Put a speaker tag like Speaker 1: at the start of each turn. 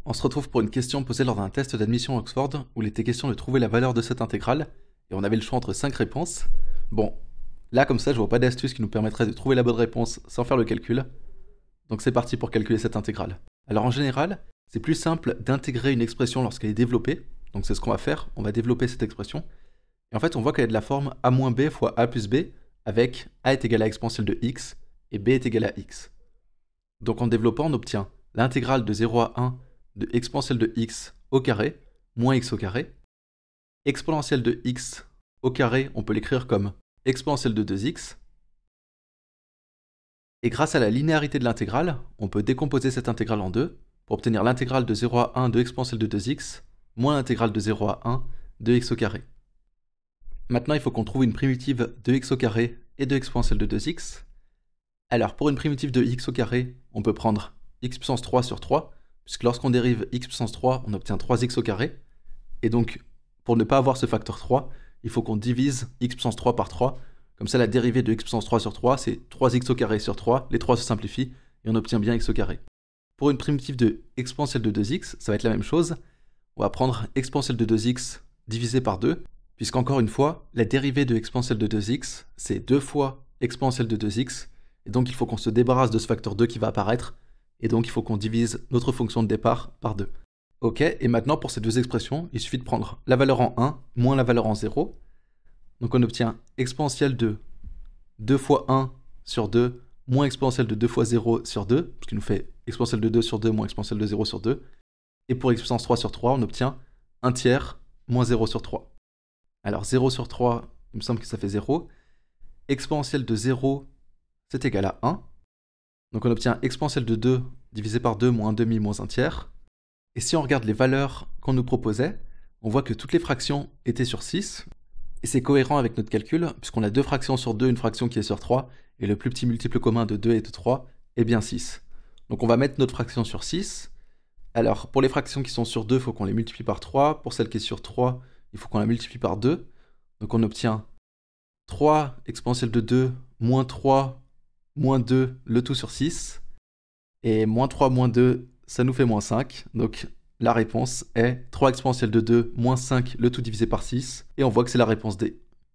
Speaker 1: On se retrouve pour une question posée lors d'un test d'admission à Oxford où il était question de trouver la valeur de cette intégrale et on avait le choix entre 5 réponses. Bon, là comme ça je vois pas d'astuce qui nous permettrait de trouver la bonne réponse sans faire le calcul. Donc c'est parti pour calculer cette intégrale. Alors en général, c'est plus simple d'intégrer une expression lorsqu'elle est développée. Donc c'est ce qu'on va faire, on va développer cette expression. Et en fait on voit qu'elle est de la forme a moins b fois a plus b avec a est égal à exponentielle de x et b est égal à x. Donc en développant on obtient l'intégrale de 0 à 1 de exponentielle de x au carré moins x au carré. Exponentielle de x au carré, on peut l'écrire comme exponentielle de 2x. Et grâce à la linéarité de l'intégrale, on peut décomposer cette intégrale en deux pour obtenir l'intégrale de 0 à 1 de exponentielle de 2x moins l'intégrale de 0 à 1 de x au carré. Maintenant, il faut qu'on trouve une primitive de x au carré et de exponentielle de 2x. Alors, pour une primitive de x au carré, on peut prendre x puissance 3 sur 3, puisque lorsqu'on dérive x puissance 3, on obtient 3x au carré. Et donc, pour ne pas avoir ce facteur 3, il faut qu'on divise x puissance 3 par 3. Comme ça, la dérivée de x puissance 3 sur 3, c'est 3x au carré sur 3. Les 3 se simplifient et on obtient bien x au carré. Pour une primitive de exponentielle de 2x, ça va être la même chose. On va prendre exponentielle de 2x divisé par 2, puisqu'encore une fois, la dérivée de exponentielle de 2x, c'est 2 fois exponentielle de 2x. Et donc, il faut qu'on se débarrasse de ce facteur 2 qui va apparaître. Et donc, il faut qu'on divise notre fonction de départ par 2. Ok, et maintenant, pour ces deux expressions, il suffit de prendre la valeur en 1 moins la valeur en 0. Donc, on obtient exponentielle de 2 fois 1 sur 2 moins exponentielle de 2 fois 0 sur 2, ce qui nous fait exponentielle de 2 sur 2 moins exponentielle de 0 sur 2. Et pour x puissance 3 sur 3, on obtient 1 tiers moins 0 sur 3. Alors 0 sur 3, il me semble que ça fait 0. Exponentielle de 0, c'est égal à 1. Donc on obtient exponentielle de 2 divisé par 2 moins 1 demi moins 1 tiers. Et si on regarde les valeurs qu'on nous proposait, on voit que toutes les fractions étaient sur 6. Et c'est cohérent avec notre calcul, puisqu'on a deux fractions sur 2, une fraction qui est sur 3, et le plus petit multiple commun de 2 et de 3 est bien 6. Donc on va mettre notre fraction sur 6. Alors pour les fractions qui sont sur 2, il faut qu'on les multiplie par 3. Pour celle qui est sur 3, il faut qu'on la multiplie par 2. Donc on obtient 3 exponentielle de 2 moins 3 moins 2, le tout sur 6. Et moins 3 moins 2, ça nous fait moins 5. Donc la réponse est 3 exponentielle de 2 moins 5, le tout divisé par 6. Et on voit que c'est la réponse D.